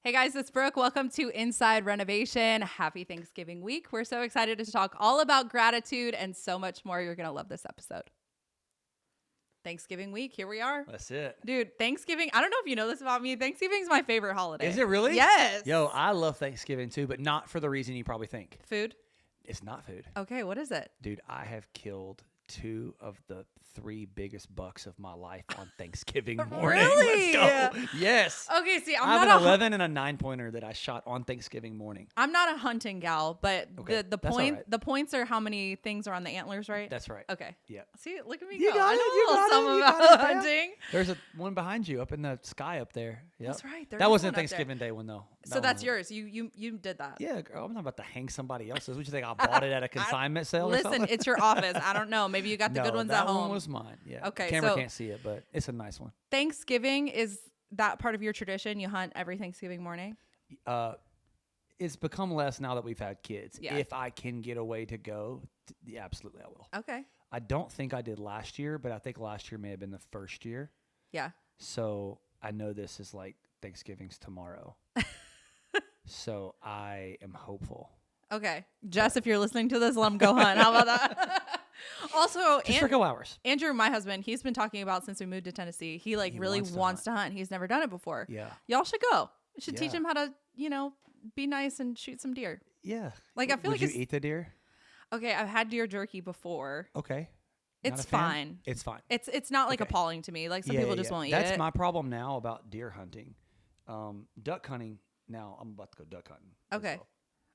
Hey guys, it's Brooke. Welcome to Inside Renovation. Happy Thanksgiving week. We're so excited to talk all about gratitude and so much more. You're going to love this episode. Thanksgiving week. Here we are. That's it. Dude, Thanksgiving. I don't know if you know this about me. Thanksgiving is my favorite holiday. Is it really? Yes. Yo, I love Thanksgiving too, but not for the reason you probably think. Food? It's not food. Okay, what is it? Dude, I have killed 2 of the 3 biggest bucks of my life on Thanksgiving morning. Really? Let's go. Yes. Okay, see, I have an 11 and a 9-pointer that I shot on Thanksgiving morning. I'm not a hunting gal, but Okay, the that's all right. the points are how many things are on the antlers, right? That's right. Okay. Yeah. See, look at me You go. got I it, know you a little got it, something you about got it, fam. hunting. There's one behind you up in the sky up there. Yep. That's right. That wasn't a a Thanksgiving Day one though. So that's yours. You did that. Yeah, girl, I'm not about to hang somebody else's. What you think? I bought it at a consignment sale or Listen, something? it's your office. I don't know. Maybe you got the good ones at that home. one was mine. Yeah. Okay, Camera so- can't see it, but it's a nice one. Thanksgiving, is that part of your tradition? You hunt every Thanksgiving morning? It's become less now that we've had kids. Yeah. If I can get away to go, yeah, absolutely I will. Okay. I don't think I did last year, but I think last year may have been the first year. Yeah. So I know this is like Thanksgiving's tomorrow. So I am hopeful. Okay. Jess, if you're listening to this, let him go hunt. How about that? Also, Just for a couple hours. Andrew, my husband, he's been talking about since we moved to Tennessee. He really wants to hunt. He's never done it before. Yeah. Y'all should go. You should teach Yeah. him how to, be nice and shoot some deer. Yeah. Like, I feel Would like you eat the deer? Okay, I've had deer jerky before. Okay. It's Not a fan? fine. It's fine. It's not like Okay. appalling to me. Like some people just won't eat That's it. my problem now about deer hunting. Duck hunting. Now I'm about to go duck hunting. as Okay. well.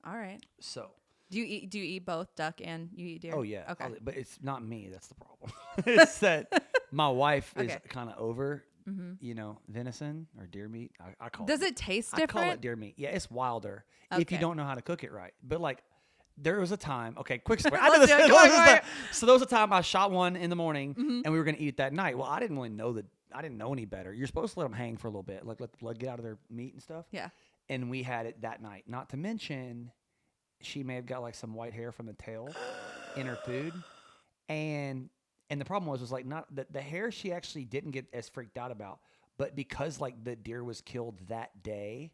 All right. So. Do you eat both duck and you eat deer? Oh yeah. Okay. But it's not me. That's the problem. It's that my wife is Okay. kind of over, Mm-hmm. Venison or deer meat. I call Does it. it taste I different? call it deer meat. Yeah, it's wilder if Okay. you don't know how to cook it right. But like, there was a time. Okay, quick story. I Let's did do it. this. Go on, go on. So there was a time I shot one in the morning, Mm-hmm. and we were gonna eat it that night. Well, I didn't really know that. I didn't know any better. You're supposed to let them hang for a little bit, like let the blood get out of their meat and stuff. Yeah. And we had it that night. Not to mention, she may have got like some white hair from the tail in her food, and the problem was like not the hair she actually didn't get as freaked out about, but because like the deer was killed that day,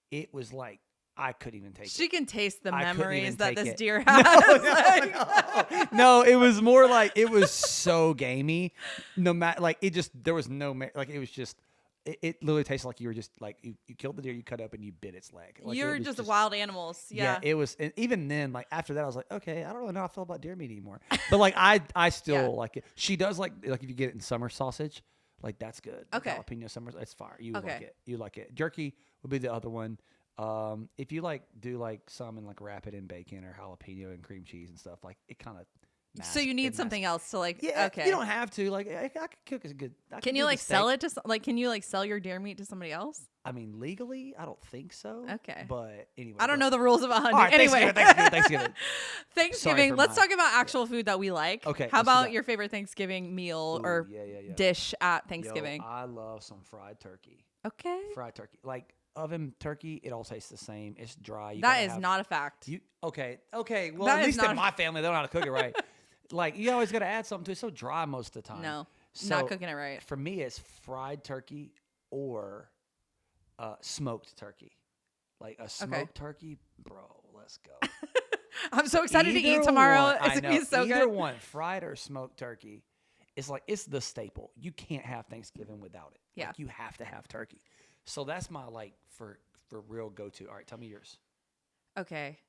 it was like I couldn't even take it. She can taste the I couldn't memories even that take this it. deer No, has. no, it was more like it was so gamey. No matter like it just there was no like it was just it literally tasted like you were just like you killed the deer, you cut up and you bit its leg. Like, You're it was just wild animals. Yeah. it was. And even then, like after that, I was like, okay, I don't really know how I feel about deer meat anymore. But like I still Yeah. like it. She does like if you get it in summer sausage, like that's good. Like Okay. jalapeno summer, it's fire. You like Okay. it. You like it. Jerky would be the other one. If you like do like some and like wrap it in bacon or jalapeno and cream cheese and stuff, like it kind of. So you need something else to like. Yeah, Okay. you don't have to. Like I could cook as good. Can you like sell it to can you like sell your deer meat to somebody else? I mean, legally, I don't think so. Okay. But anyway, I don't know the rules about hunting. All right, Anyway, Thanksgiving. Thanksgiving. for Let's my- talk about actual food that we like. Okay, How let's do about that. your favorite Thanksgiving meal Ooh, or yeah. dish at Yo, Thanksgiving? I love some fried turkey. Okay. Fried turkey, like oven turkey, it all tastes the same. It's dry. You That gotta is have- not a fact. You okay? Okay. Well, That at is least not in my family, they don't know how to cook it right. Like you always got to add something to it. It's so dry most of the time. No, So, not cooking it right. For me, it's fried turkey or smoked turkey. Like a smoked turkey, bro. Let's go. I'm so excited to Either eat tomorrow. one- It's I gonna be know, so either good. one, fried or smoked turkey. It's like it's the staple. You can't have Thanksgiving without it. Yeah. Like, you have to have turkey. So that's my like for real go to. All right, tell me yours. Okay.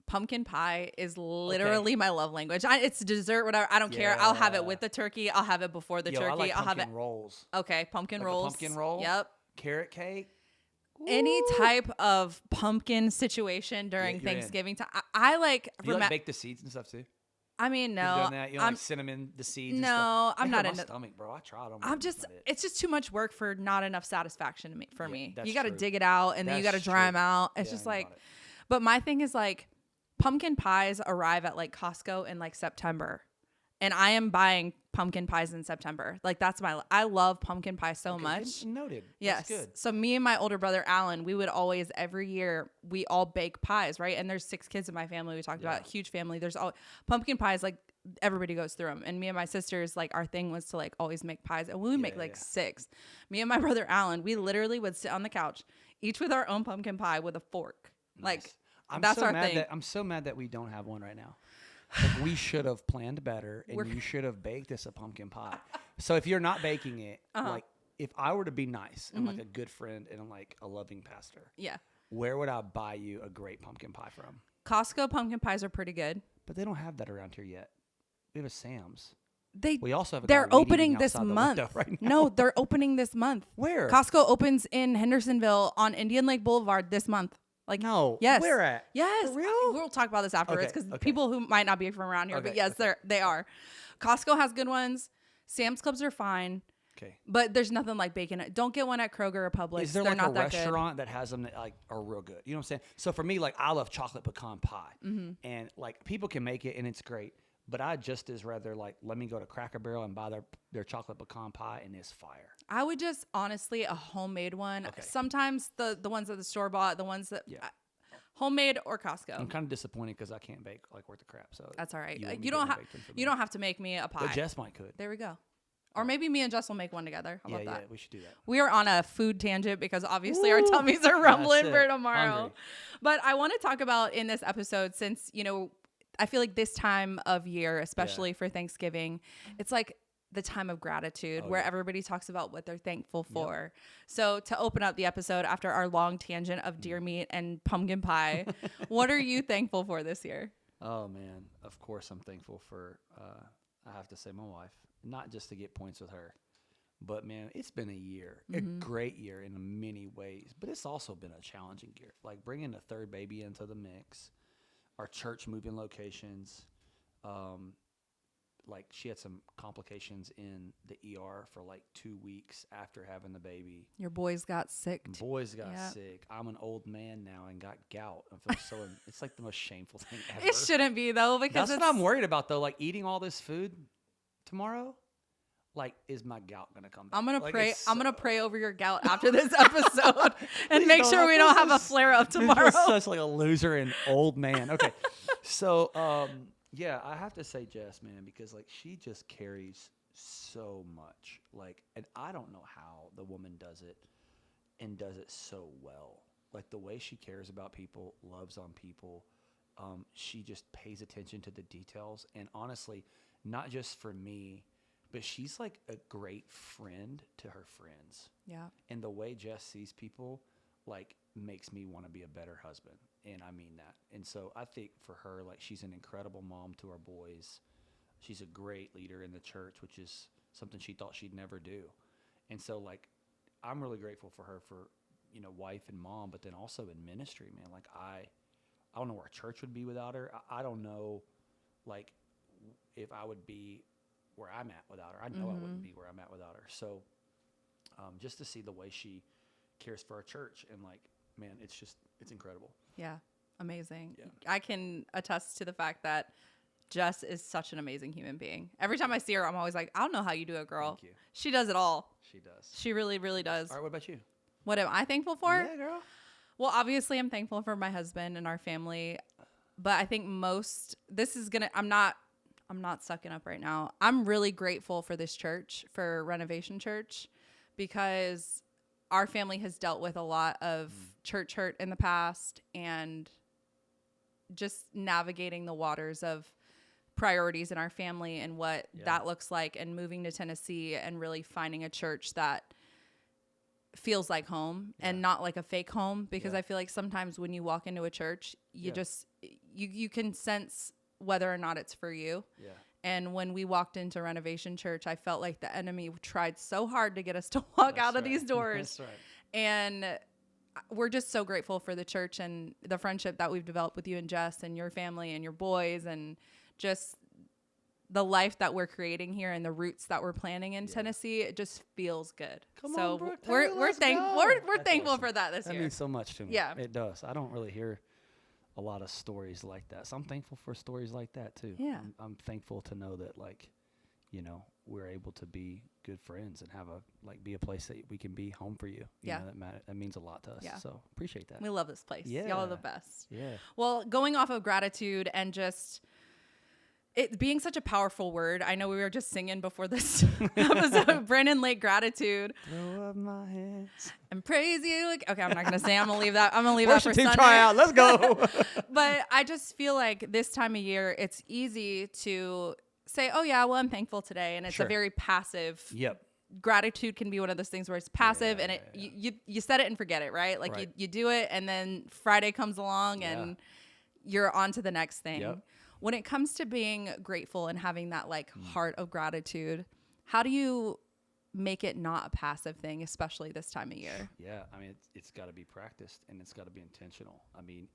Pumpkin pie is literally my love language. It's dessert, whatever. I don't care. I'll have it Yeah. with the turkey. I'll have it before the Yo, turkey. I like I'll have pumpkin it. rolls. Okay, pumpkin Like a rolls. pumpkin roll? Yep. Carrot cake. Any Ooh. type of pumpkin situation during you're in. Thanksgiving time. I like. Do you like bake the seeds and stuff too? I mean, You no. done that? You know, like cinnamon, the seeds. and No, stuff? I'm They not hurt my into- stomach, bro. I tried them. I'm just. It's just too much work for not enough satisfaction to me. For Yeah, me, that's you got to true. dig it out, and then you got That's to dry true. them out. It's Yeah, just you like. got it. But my thing is like, pumpkin pies arrive at like Costco in like September, and I am buying pumpkin pies in September. Like that's I love pumpkin pie so much. Noted. Yes. That's good. So me and my older brother Alan, we would always every year we all bake pies, right? And there's 6 kids in my family. We talked about huge family. There's all pumpkin pies. Like everybody goes through them. And me and my sisters, like our thing was to like always make pies, and we would make like 6. Me and my brother Alan, we literally would sit on the couch, each with our own pumpkin pie with a fork. Nice. Like I'm that's so our mad thing. I'm so mad that we don't have one right now. Like, we should have planned better, and you should have baked us a pumpkin pie. So if you're not baking it, like if I were to be nice and like a good friend and like a loving pastor, Yeah. where would I buy you a great pumpkin pie from? Costco pumpkin pies are pretty good. But they don't have that around here yet. We have a Sam's. They We also have a they're guy weed opening eating this outside the month. window right now. No, they're opening this month. Where? Costco opens in Hendersonville on Indian Lake Boulevard this month. Like No. Yes. Where at? Yes. For real? We'll talk about this afterwards Okay, because okay. people who might not be from around here, but Okay, yes, okay. they are. Costco has good ones. Sam's Clubs are fine, Okay. but there's nothing like bacon. Don't get one at Kroger or Publix. Is there They're like not a that good. restaurant that has them that like are real good? You know what I'm saying? So for me, like I love chocolate pecan pie, and like people can make it and it's great. But I just as rather like let me go to Cracker Barrel and buy their chocolate pecan pie and it's fire. I would just honestly a homemade one. Okay. Sometimes the ones that the store bought, the ones that Yeah. homemade or Costco. I'm kind of disappointed because I can't bake like worth the crap. So That's all right. you won't be You don't getting have baked in for you me. don't have to make me a pie. But Jess might could. There we go. Or maybe me and Jess will make one together. How Yeah, about yeah, that? we should do that. We are on a food tangent because obviously our Ooh, tummies are rumbling that's for it. tomorrow. Hungry. But I want to talk about in this episode, since, I feel like this time of year, especially for Thanksgiving, it's like the time of gratitude where everybody talks about what they're thankful for. So to open up the episode after our long tangent of deer meat and pumpkin pie, what are you thankful for this year? Oh man, of course I'm thankful for I have to say my wife, not just to get points with her, but man, it's been a year, a great year in many ways, but it's also been a challenging year. Like bringing a third baby into the mix, our church moving locations, like she had some complications in the ER for like 2 weeks after having the baby. Your boys got sick. Boys got Yep. sick. I'm an old man now and got gout. I feel so. It's like the most shameful thing ever. It shouldn't be though, because That's what I'm worried about though. Like eating all this food tomorrow, like is my gout gonna come back? I'm gonna Like, pray. it's I'm gonna so- pray over your gout after this episode, and Please make don't. sure we I don't feel have a so- flare up I feel tomorrow. such like a loser and old man. Okay, so yeah, I have to say Jess, man, because like she just carries so much. Like, and I don't know how the woman does it and does it so well. Like the way she cares about people, loves on people. She just pays attention to the details. And honestly, not just for me, but she's like a great friend to her friends. Yeah. And the way Jess sees people, like, makes me want to be a better husband. And I mean that. And so I think for her, like, she's an incredible mom to our boys. She's a great leader in the church, which is something she thought she'd never do. And so, like, I'm really grateful for her for, wife and mom, but then also in ministry, man. Like, I don't know where church would be without her. I don't know, like, if I would be where I'm at without her. I know I wouldn't be where I'm at without her. So just to see the way she cares for our church and, like, man, it's incredible. Yeah. Amazing. Yeah. I can attest to the fact that Jess is such an amazing human being. Every time I see her, I'm always like, I don't know how you do it, girl. Thank you. She does it all. She does. She really, really does. All right, what about you? What am I thankful for? Yeah, girl. Well, obviously I'm thankful for my husband and our family, but I think I'm not sucking up right now. I'm really grateful for this church, for Renovation Church, because our family has dealt with a lot of church hurt in the past, and just navigating the waters of priorities in our family and what that looks like, and moving to Tennessee and really finding a church that feels like home and not like a fake home, because I feel like sometimes when you walk into a church, you can sense whether or not it's for you. Yeah. And when we walked into Renovation Church, I felt like the enemy tried so hard to get us to walk out of these doors. That's right. And we're just so grateful for the church and the friendship that we've developed with you and Jess and your family and your boys, and just the life that we're creating here and the roots that we're planting in Tennessee. It just feels good. Come so on, Brooke, we're let's we're That's thankful awesome. for that this That year. means so much to me. Yeah. It does. I don't really hear a lot of stories like that. So I'm thankful for stories like that too. Yeah. I'm thankful to know that, like, we're able to be good friends and have be a place that we can be home for you. You know, that means a lot to us. Yeah. So appreciate that. We love this place. Yeah. Y'all are the best. Yeah. Well, going off of gratitude and just it being such a powerful word. I know we were just singing before this episode, Brandon Lake, gratitude. Throw up my hands And praise you. Okay, I'm not going to say. I'm going to leave that. I'm going to leave worship that for team Sunday. tryout. Let's go. But I just feel like this time of year, it's easy to say, oh, yeah, well, I'm thankful today. And it's Sure. a very passive. Yep. Gratitude can be one of those things where it's passive Yeah, and yeah. you set it and forget it, right? Like Right. you do it and then Friday comes along and you're on to the next thing. Yep. When it comes to being grateful and having that like heart of gratitude, how do you make it not a passive thing, especially this time of year? Yeah, I mean, it's got to be practiced and it's got to be intentional. I mean,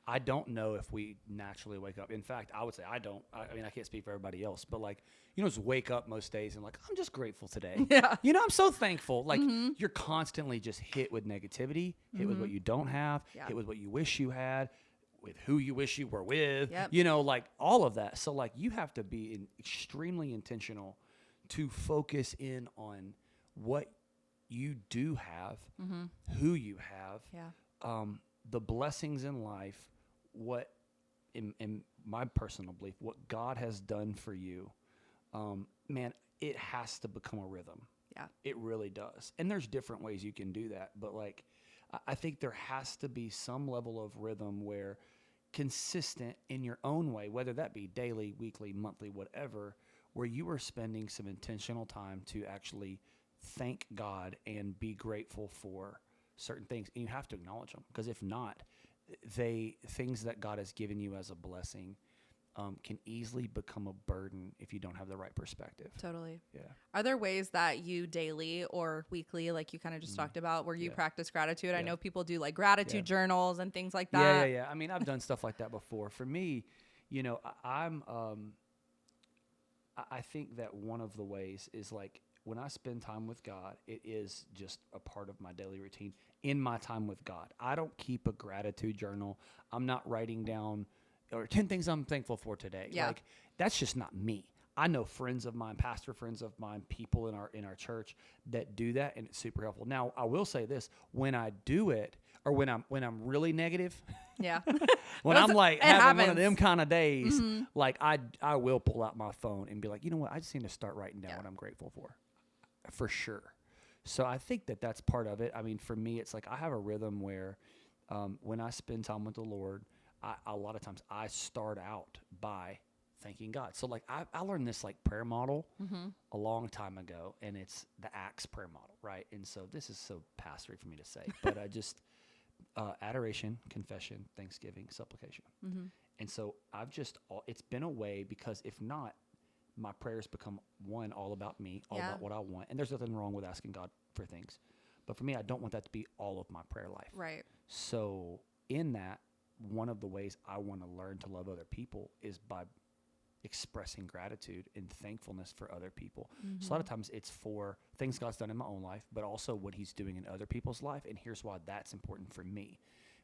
I don't know if we naturally wake up. In fact, I would say I don't. I mean, I can't speak for everybody else, but like, just wake up most days and like, I'm just grateful today. Yeah. I'm so thankful. Like, you're constantly just hit with negativity, hit with what you don't have, hit with what you wish you had, with who you wish you were with, Yep. like all of that. So like, you have to be extremely intentional to focus in on what you do have, who you have, the blessings in life, what, in my personal belief, what God has done for you. Man, it has to become a rhythm. Yeah. It really does. And there's different ways you can do that. But like, I think there has to be some level of rhythm where consistent in your own way, whether that be daily, weekly, monthly, whatever, where you are spending some intentional time to actually thank God and be grateful for certain things. And you have to acknowledge them, because if not, things that God has given you as a blessing can easily become a burden if you don't have the right perspective. Totally. Yeah. Are there ways that you daily or weekly, like you kind of just talked about, where you practice gratitude? I know people do like gratitude journals and things like that. Yeah. I mean, I've done stuff like that before. For me, I think that one of the ways is like, when I spend time with God, it is just a part of my daily routine in my time with God. I don't keep a gratitude journal. I'm not writing down 10 things I'm thankful for today. Yeah. Like, that's just not me. I know friends of mine, pastor friends of mine, people in our church that do that, and it's super helpful. Now, I will say this: when I do it, or when I'm really negative, Yeah. when I'm like having happens. one of them kind of days, like I will pull out my phone and be like, you know what? I just need to start writing down what I'm grateful for sure. So I think that that's part of it. I mean, for me, it's like I have a rhythm where when I spend time with the Lord, a lot of times I start out by thanking God. So like I learned this like prayer model a long time ago, and it's the ACTS prayer model, right? And so this is so pastory for me to say, but I just adoration, confession, thanksgiving, supplication. And so it's been a way, because if not, my prayers become all about me, all about what I want. And there's nothing wrong with asking God for things. But for me, I don't want that to be all of my prayer life. Right. So in that, one of the ways I want to learn to love other people is by expressing gratitude and thankfulness for other people. So a lot of times it's for things God's done in my own life, but also what he's doing in other people's life. And here's why that's important for me,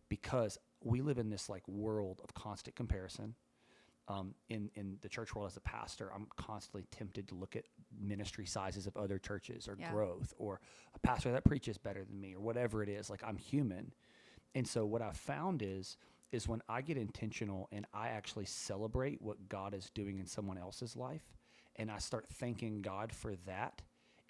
because we live in this like world of constant comparison. In the church world, as a pastor, I'm constantly tempted to look at ministry sizes of other churches, or growth, or a pastor that preaches better than me, or whatever it is. Like, I'm human. And so what I've found is when I get intentional and I actually celebrate what God is doing in someone else's life, and I start thanking God for that,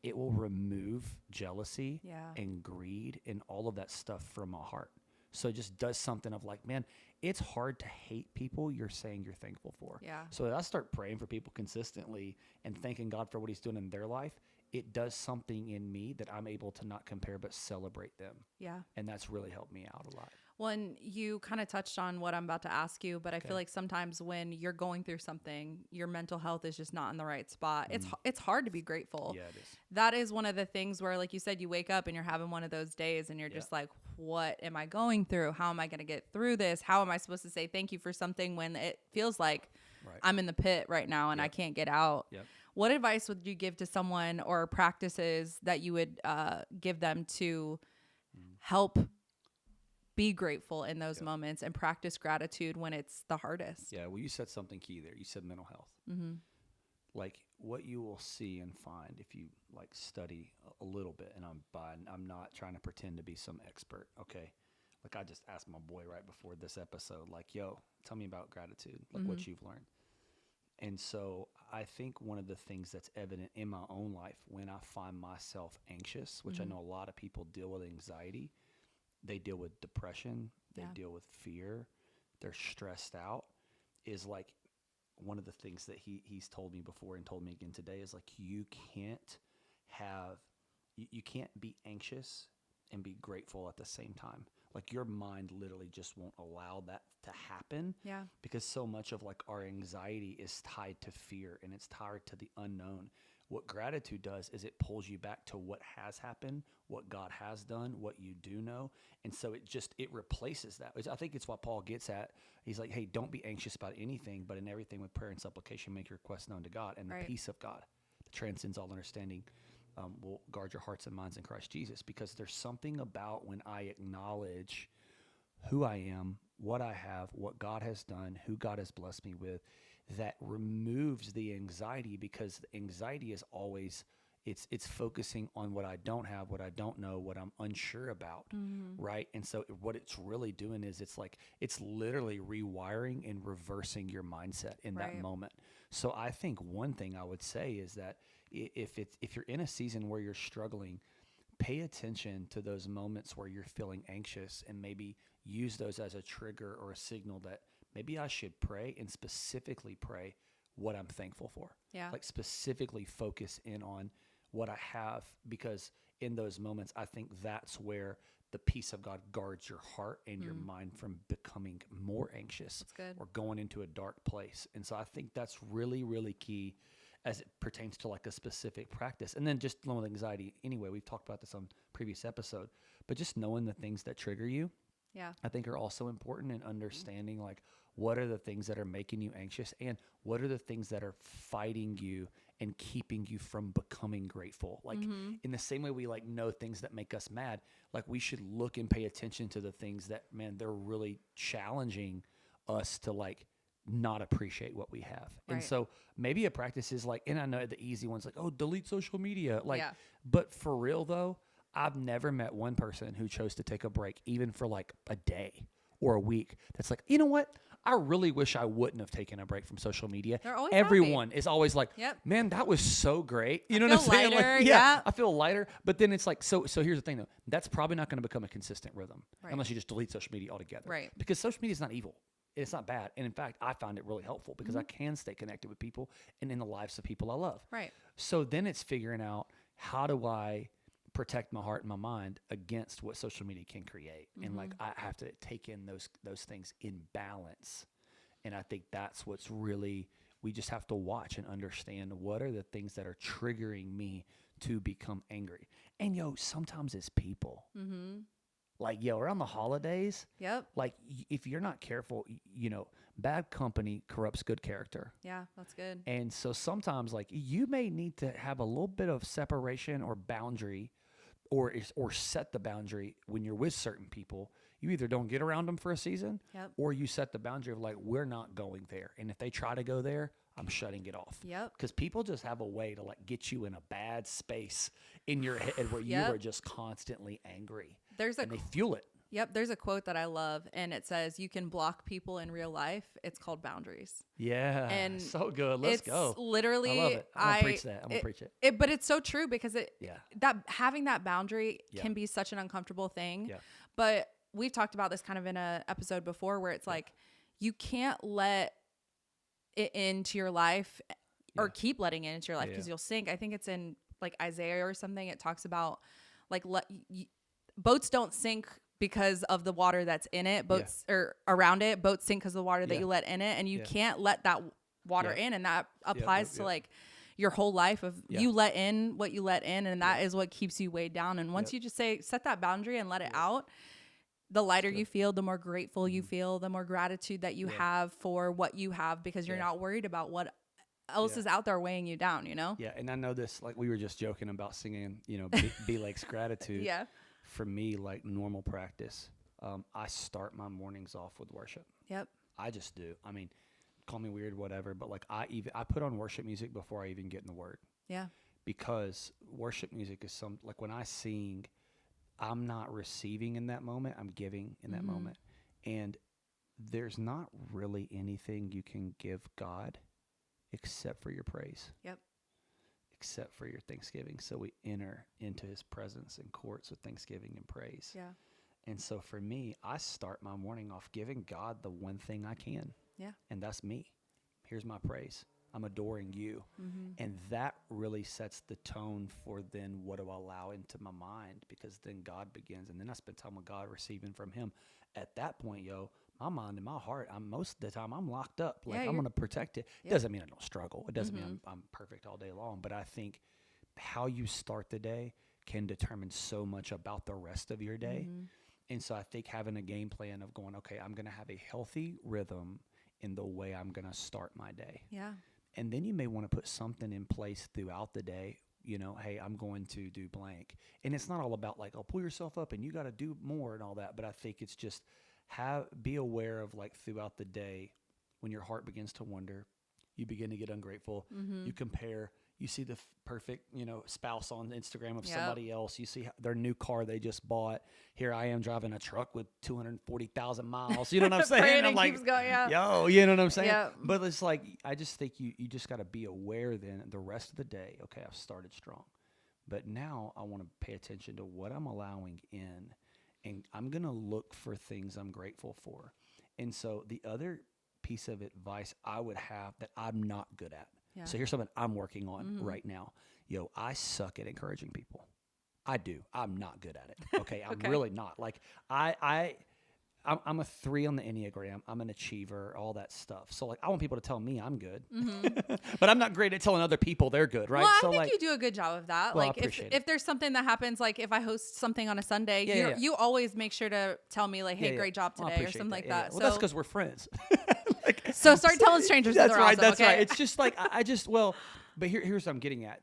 it will remove jealousy and greed and all of that stuff from my heart. So it just does something of like, man, it's hard to hate people you're saying you're thankful for. Yeah. So as I start praying for people consistently and thanking God for what he's doing in their life, it does something in me that I'm able to not compare but celebrate them. Yeah. And that's really helped me out a lot. Well, and you kind of touched on what I'm about to ask you, but I feel like sometimes when you're going through something, your mental health is just not in the right spot. It's hard to be grateful. Yeah, it is. That is one of the things where, like you said, you wake up and you're having one of those days and you're just like, what am I going through? How am I going to get through this? How am I supposed to say thank you for something when it feels like I'm in the pit right now and I can't get out? Yep. What advice would you give to someone, or practices that you would give them to help be grateful in those moments and practice gratitude when it's the hardest? Yeah, well, you said something key there. You said mental health. Like, what you will see and find if you like study a little bit, and I'm not trying to pretend to be some expert, okay? Like, I just asked my boy right before this episode, like, yo, tell me about gratitude, like what you've learned. And so I think one of the things that's evident in my own life when I find myself anxious, which I know a lot of people deal with anxiety, they deal with depression, they deal with fear, they're stressed out, is like one of the things that he's told me before and told me again today is like have you can't be anxious and be grateful at the same time. Like your mind literally just won't allow that to happen. Yeah. Because so much of like our anxiety is tied to fear and it's tied to the unknown. What gratitude does is it pulls you back to what has happened, what God has done, what you do know. And so it replaces that. I think it's what Paul gets at. He's like, hey, don't be anxious about anything, but in everything with prayer and supplication, make your requests known to God. And the peace of God that transcends all understanding will guard your hearts and minds in Christ Jesus. Because there's something about when I acknowledge who I am, what I have, what God has done, who God has blessed me with, that removes the anxiety, because the anxiety is always, it's focusing on what I don't have, what I don't know, what I'm unsure about, right? And so what it's really doing is it's literally rewiring and reversing your mindset in that moment. So I think one thing I would say is that if you're in a season where you're struggling, pay attention to those moments where you're feeling anxious and maybe use those as a trigger or a signal that maybe I should pray, and specifically pray what I'm thankful for. Yeah. Like specifically focus in on what I have, because in those moments, I think that's where the peace of God guards your heart and your mind from becoming more anxious or going into a dark place. And so I think that's really, really key as it pertains to like a specific practice. And then just dealing with anxiety anyway, we've talked about this on previous episode, but just knowing the things that trigger you, I think are also important, in understanding like what are the things that are making you anxious and what are the things that are fighting you and keeping you from becoming grateful. Like in the same way we like know things that make us mad, like we should look and pay attention to the things that, man, they're really challenging us to like not appreciate what we have. And so maybe a practice is like, and I know the easy one's like, oh, delete social media. Like, but for real though, I've never met one person who chose to take a break, even for like a day or a week, that's like, you know what? I really wish I wouldn't have taken a break from social media. They're always Everyone happy. is always like, man, that was so great. You know what I'm saying? Lighter, Like, I feel lighter. But then it's like, so here's the thing though. That's probably not going to become a consistent rhythm unless you just delete social media altogether. Right. Because social media is not evil. It's not bad. And in fact, I find it really helpful because I can stay connected with people and in the lives of people I love. Right. So then it's figuring out, how do I protect my heart and my mind against what social media can create? And like, I have to take in those things in balance. And I think that's what's really, we just have to watch and understand what are the things that are triggering me to become angry. And sometimes it's people. Like, around the holidays, like if you're not careful, bad company corrupts good character. Yeah, that's good. And so sometimes like you may need to have a little bit of separation or boundary, or set the boundary when you're with certain people. You either don't get around them for a season, or you set the boundary of like, we're not going there. And if they try to go there, I'm shutting it off. Because people just have a way to like get you in a bad space in your head where you are just constantly angry. And they fuel it. There's a quote that I love, and it says, you can block people in real life. It's called boundaries. Yeah. And so good. Let's go. Literally, I love it. I'm going to preach that. I'm going to preach it. But it's so true, because that having that boundary can be such an uncomfortable thing. But we've talked about this kind of in an episode before, where it's like, you can't let it into your life or keep letting it into your life, because you'll sink. I think it's in like Isaiah or something. It talks about like, boats don't sink because of the water that's in it. Boats or around it, boats sink because of the water that you let in it, and you can't let that water in. And that applies to like your whole life of you let in what you let in, and that is what keeps you weighed down. And once you just set that boundary and let it out, the lighter you feel, the more grateful you feel, the more gratitude that you have for what you have, because you're not worried about what else is out there weighing you down, Yeah. And I know this, like we were just joking about singing, B Lake's Gratitude. For me, like normal practice, I start my mornings off with worship. I just do. I mean, call me weird, whatever, but like I put on worship music before I even get in the word. Because worship music is like when I sing, I'm not receiving in that moment, I'm giving in that moment. And there's not really anything you can give God except for your praise. Yep. Except for your thanksgiving. So we enter into his presence and courts with thanksgiving and praise. Yeah. And so for me, I start my morning off giving God the one thing I can. Yeah. And that's me. Here's my praise. I'm adoring you. Mm-hmm. And that really sets the tone for then what do I allow into my mind, because then God begins. And then I spend time with God receiving from him. At that point, my mind and my heart, most of the time I'm locked up. Like I'm going to protect it. It doesn't mean I don't struggle. It doesn't mean I'm perfect all day long. But I think how you start the day can determine so much about the rest of your day. Mm-hmm. And so I think having a game plan of going, okay, I'm going to have a healthy rhythm in the way I'm going to start my day. Yeah. And then you may want to put something in place throughout the day. Hey, I'm going to do blank. And it's not all about like, pull yourself up and you got to do more and all that. But I think it's just be aware of like throughout the day when your heart begins to wonder, you begin to get ungrateful, you compare, you see the perfect, spouse on Instagram of somebody else. You see their new car they just bought. Here I am driving a truck with 240,000 miles. You know what I'm saying? I'm like, keeps going, yo, you know what I'm saying? Yeah. But it's like, I just think you just got to be aware then the rest of the day. Okay, I've started strong, but now I want to pay attention to what I'm allowing in, and I'm going to look for things I'm grateful for. And so the other piece of advice I would have that I'm not good at. Yeah. So here's something I'm working on right now. I suck at encouraging people. I do. I'm not good at it. Okay. I'm really not. Like I'm a 3 on the Enneagram. I'm an achiever, all that stuff. So like I want people to tell me I'm good, but I'm not great at telling other people they're good. Right. Well, so I think you do a good job of that. Well, like if there's something that happens, like if I host something on a Sunday, you always make sure to tell me like, hey, great job today or something like that. Well, that's because we're friends. So start telling strangers that's they're right. awesome, That's okay? right. It's just like but here's what I'm getting at.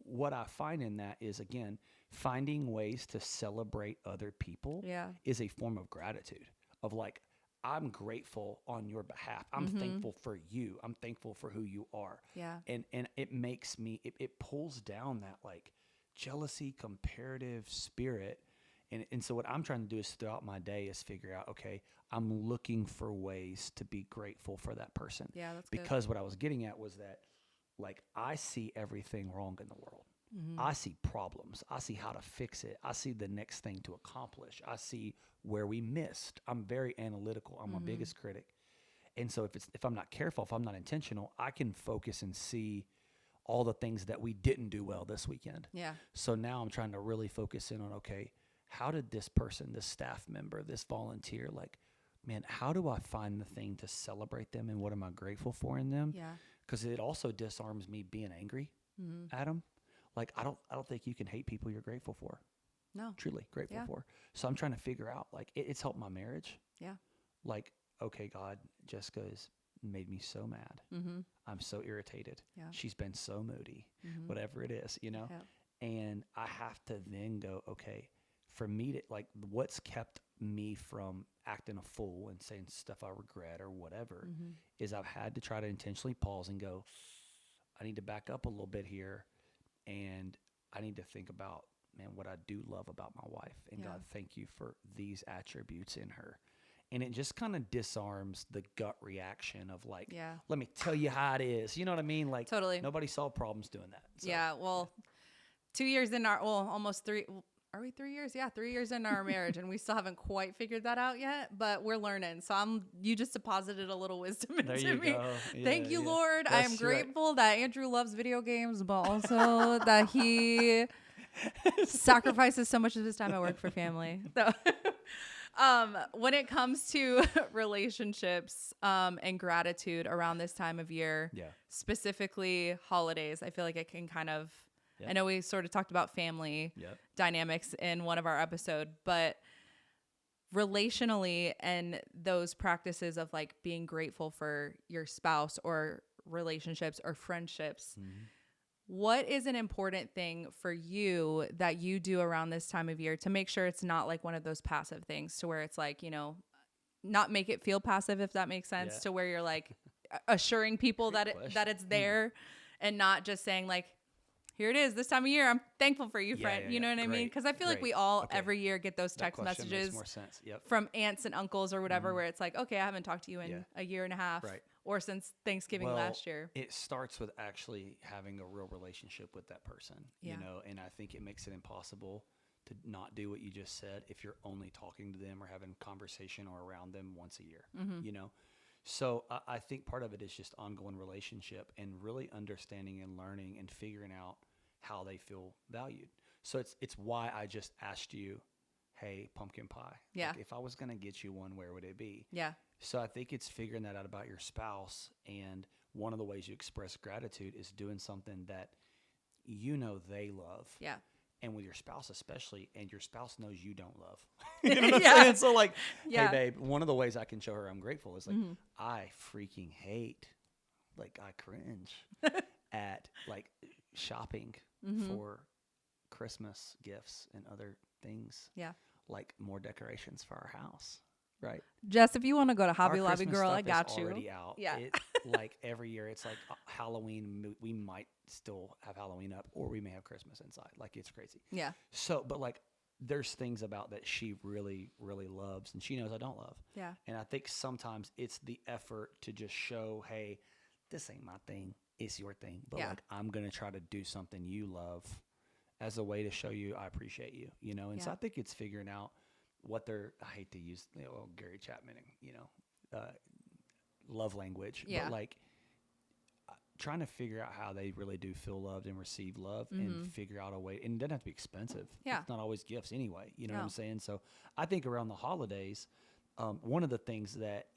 What I find in that is, again, finding ways to celebrate other people is a form of gratitude. Of like, I'm grateful on your behalf. I'm thankful for you. I'm thankful for who you are. Yeah. And it makes me, it pulls down that like jealousy, comparative spirit. And so what I'm trying to do is throughout my day is figure out, okay, I'm looking for ways to be grateful for that person. Yeah, that's good. Because what I was getting at was that, like, I see everything wrong in the world. I see problems. I see how to fix it. I see the next thing to accomplish. I see where we missed. I'm very analytical. I'm my biggest critic. And so if I'm not careful, if I'm not intentional, I can focus and see all the things that we didn't do well this weekend. Yeah. So now I'm trying to really focus in on, okay, how did this person, this staff member, this volunteer, like, man, how do I find the thing to celebrate them and what am I grateful for in them? Yeah. Because it also disarms me being angry at them. Like, I don't think you can hate people you're grateful for. No. Truly grateful for. So I'm trying to figure out, like, it's helped my marriage. Yeah. Like, okay, God, Jessica has made me so mad. I'm so irritated. Yeah. She's been so moody, whatever it is, Yeah. And I have to then go, okay, for me to, like, what's kept me from acting a fool and saying stuff I regret or whatever is I've had to try to intentionally pause and go, I need to back up a little bit here. And I need to think about, man, what I do love about my wife. And God, thank you for these attributes in her. And it just kind of disarms the gut reaction of like, let me tell you how it is. You know what I mean? Like, totally. Nobody solved problems doing that. So, yeah. Well, 2 years in almost 3. Are we 3 years? Yeah, 3 years into our marriage, and we still haven't quite figured that out yet, but we're learning. So you just deposited a little wisdom into me. Go. Yeah, Thank you, Lord. That's I am grateful that Andrew loves video games, but also that he sacrifices so much of his time at work for family. So, when it comes to relationships and gratitude around this time of year, specifically holidays, I feel like it can kind of, I know we sort of talked about family dynamics in one of our episodes, but relationally and those practices of like being grateful for your spouse or relationships or friendships, what is an important thing for you that you do around this time of year to make sure it's not like one of those passive things to where it's like, not make it feel passive, if that makes sense, to where you're like assuring people that it's there and not just saying like, here it is this time of year. I'm thankful for you, friend. You know what I mean? Because I feel like we all every year get those text messages makes more sense. from aunts and uncles or whatever, where it's like, okay, I haven't talked to you in a year and a half. Right. or since Thanksgiving last year? It starts with actually having a real relationship with that person, Yeah. you know, and I think it makes it impossible to not do what you just said if you're only talking to them or having conversation or around them once a year, you know? So I think part of it is just ongoing relationship and really understanding and learning and figuring out how they feel valued. So it's why I just asked you, hey, pumpkin pie. Yeah. Like if I was going to get you one, where would it be? Yeah. So I think it's figuring that out about your spouse. And one of the ways you express gratitude is doing something that you know they love. Yeah. And with your spouse especially, and your spouse knows you don't love. You know what I'm Yeah. saying? So like, Yeah. hey babe, one of the ways I can show her I'm grateful is like, I freaking hate, like I cringe at like shopping for Christmas gifts and other things. Yeah. Like more decorations for our house. Right. Jess, if you want to go to Hobby Our Lobby, Christmas girl, stuff I got is you. already out. Yeah. Like every year, it's like Halloween. We might still have Halloween up, or we may have Christmas inside. Like it's crazy. Yeah. So, but like, there's things about that she really, really loves, and she knows I don't love. Yeah. And I think sometimes it's the effort to just show, hey, this ain't my thing. It's your thing. But Yeah. like, I'm gonna try to do something you love as a way to show you I appreciate you. You know. And so Yeah. I think it's figuring out what their, I hate to use Gary Chapman, love language, Yeah. but like trying to figure out how they really do feel loved and receive love and figure out a way, and it doesn't have to be expensive. Yeah. It's not always gifts anyway. You know what No. I'm saying? So I think around the holidays, one of the things that,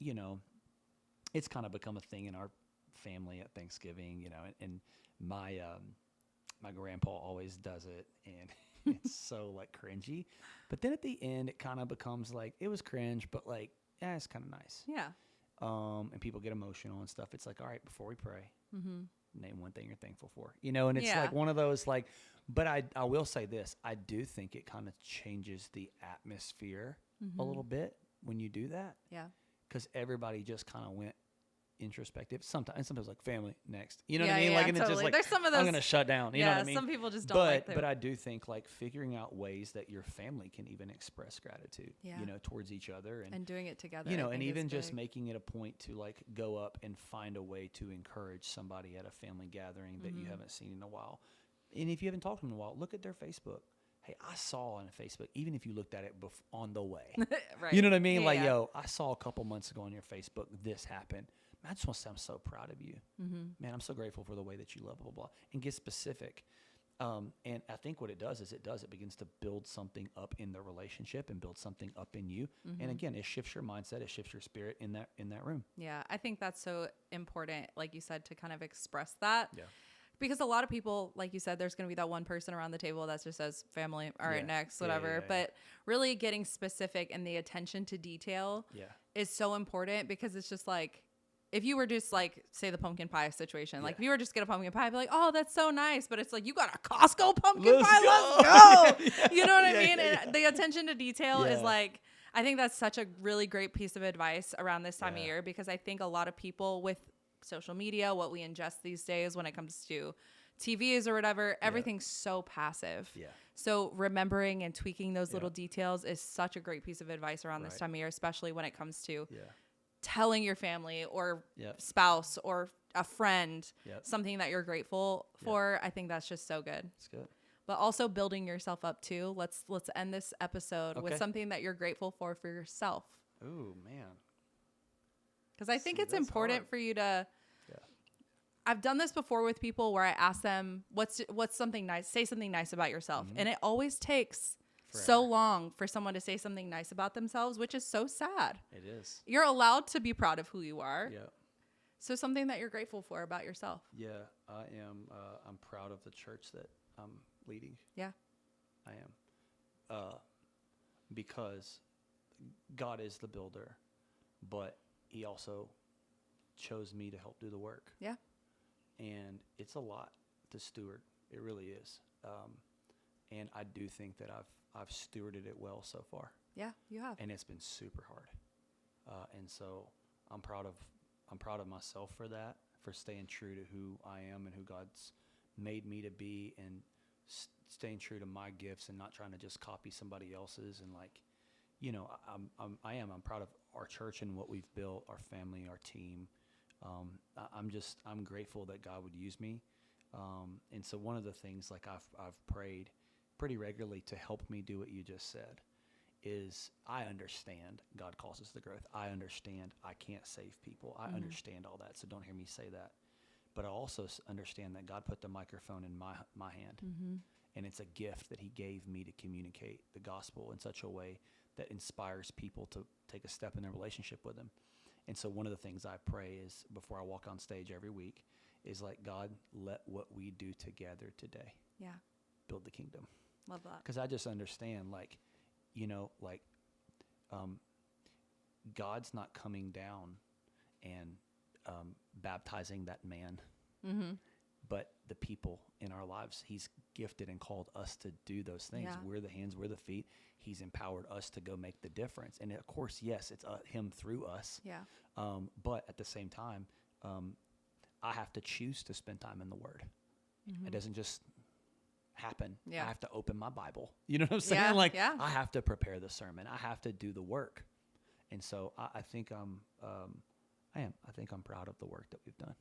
it's kind of become a thing in our family at Thanksgiving, and my, my grandpa always does it, and it's so like cringy, but then at the end it kind of becomes like, it was cringe, but like, yeah, it's kind of nice. Yeah. And people get emotional and stuff. It's like, all right, before we pray, name one thing you're thankful for, and it's Yeah. like one of those like, but I will say this, I do think it kind of changes the atmosphere a little bit when you do that. Yeah. Because everybody just kind of went introspective. Sometimes like family next, you know what Yeah, I mean? yeah, Like, and it's totally. just like, There's some of I'm those- going to shut down. You know what I mean? Some people just don't like But I do think like figuring out ways that your family can even express gratitude, Yeah. towards each other And doing it together. and I think even is just big. making it a point to like go up and find a way to encourage somebody at a family gathering that you haven't seen in a while. And if you haven't talked to them in a while, look at their Facebook. Hey, I saw on Facebook, even if you looked at it on the way, Right. you know what I mean? Yeah, Like, yeah. yo, I saw a couple months ago on your Facebook, this happened. Man, I just want to say I'm so proud of you. Man, I'm so grateful for the way that you love, blah, blah, blah, and get specific. And I think what it does is it begins to build something up in the relationship and build something up in you. And again, it shifts your mindset, it shifts your spirit in that room. Yeah, I think that's so important, like you said, to kind of express that. Yeah. Because a lot of people, like you said, there's going to be that one person around the table that just says family, all right, Yeah. next, Yeah, whatever. yeah, yeah. But really getting specific and the attention to detail Yeah. is so important, because it's just like, if you were just like, say the pumpkin pie situation, like Yeah. if you were just get a pumpkin pie, I'd be like, oh, that's so nice. But it's like, you got a Costco pumpkin Let's pie, go. let's go. You know what I Yeah, mean? yeah, And the attention to detail is Yeah. like, I think that's such a really great piece of advice around this time of Yeah. year, because I think a lot of people with social media, what we ingest these days when it comes to TVs or whatever, everything's so passive. Yeah. So remembering and tweaking those little Yeah. details is such a great piece of advice around this Right. time of year, especially when it comes to Yeah. telling your family or Yep. spouse or a friend Yep. something that you're grateful for. I think that's just so good. It's good. But also building yourself up too. Let's end this episode with Okay. something that you're grateful for yourself. Ooh, man. Because I think See, it's that's important hard. for you to. Yeah. I've done this before with people where I ask them, what's something nice? Say something nice about yourself. And it always takes so Forever. long for someone to say something nice about themselves, which is so sad. It is. You're allowed to be proud of who you are. Yeah. So something that you're grateful for about yourself. Yeah. I am. I'm proud of the church that I'm leading. Yeah. I am. Because God is the builder, but He also chose me to help do the work. Yeah. And it's a lot to steward. It really is. And I do think that I've stewarded it well so far. Yeah, you have. And it's been super hard. And so I'm proud of myself for that, for staying true to who I am and who God's made me to be, and staying true to my gifts and not trying to just copy somebody else's. And like, I'm proud of our church and what we've built, our family, our team. I'm grateful that God would use me. And so one of the things like I've prayed pretty regularly to help me do what you just said is I understand God calls us to growth. I understand I can't save people. I understand all that. So don't hear me say that. But I also understand that God put the microphone in my hand. And it's a gift that he gave me to communicate the gospel in such a way that inspires people to take a step in their relationship with him. And so one of the things I pray is before I walk on stage every week is like, God, let what we do together today build the kingdom. Love that. Because I just understand, like, God's not coming down and baptizing that man, but the people in our lives. He's gifted and called us to do those things. Yeah. We're the hands, we're the feet. He's empowered us to go make the difference. And of course, yes, it's him through us. Yeah. But at the same time, I have to choose to spend time in the Word. It doesn't just happen. Yeah. I have to open my Bible. You know what I'm saying? Yeah. I have to prepare the sermon. I have to do the work. And so I think I think I'm proud of the work that we've done.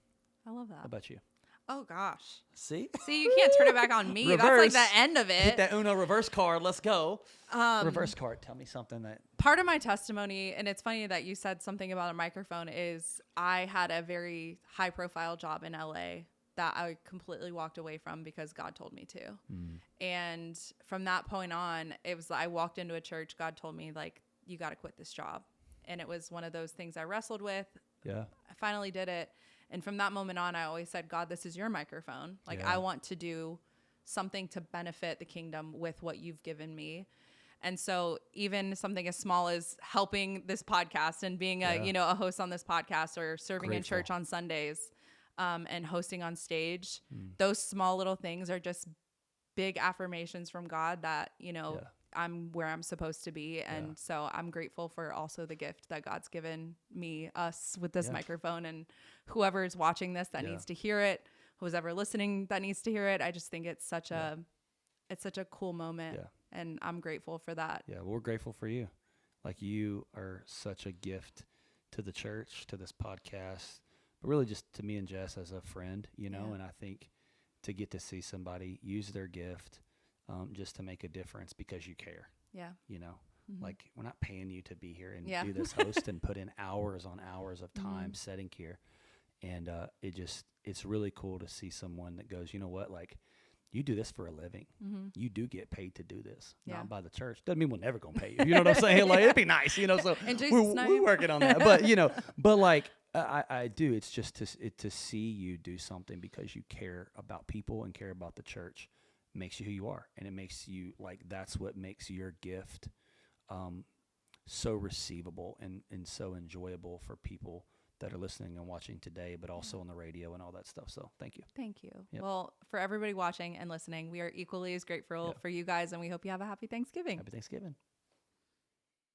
I love that. How about you? Oh gosh. See, you can't turn it back on me. Reverse. That's like the end of it. Hit that Uno reverse card. Let's go. Reverse card. Tell me something that. Part of my testimony, and it's funny that you said something about a microphone, is I had a very high profile job in LA that I completely walked away from because God told me to. And from that point on, it was, I walked into a church. God told me, like, you got to quit this job. And it was one of those things I wrestled with. Yeah. I finally did it. And from that moment on, I always said, God, this is your microphone. Like, Yeah. I want to do something to benefit the kingdom with what you've given me. And so even something as small as helping this podcast and being a host on this podcast, or serving in church on Sundays, and hosting on stage, those small little things are just big affirmations from God that, I'm where I'm supposed to be. And so I'm grateful for also the gift that God's given us with this microphone, and whoever is watching this that needs to hear it, who's ever listening that needs to hear it. I just think it's such a cool moment. Yeah. And I'm grateful for that. Yeah. Well, we're grateful for you. Like, you are such a gift to the church, to this podcast, but really just to me and Jess as a friend, and I think to get to see somebody use their gift, just to make a difference because you care. Yeah. Like, we're not paying you to be here and Yeah. do this host and put in hours on hours of time setting here. And it's really cool to see someone that goes, you know what, like, you do this for a living. You do get paid to do this, not by the church. Doesn't mean we're never going to pay you. You know what I'm saying? Like, it'd be nice, so we're working on that. But like, I do. It's just to see you do something because you care about people and care about the church makes you who you are. And it makes you, like, that's what makes your gift so receivable and so enjoyable for people that are listening and watching today, but also on the radio and all that stuff. So thank you. Thank you. Yep. Well, for everybody watching and listening, we are equally as grateful for you guys, and we hope you have a happy Thanksgiving. Happy Thanksgiving.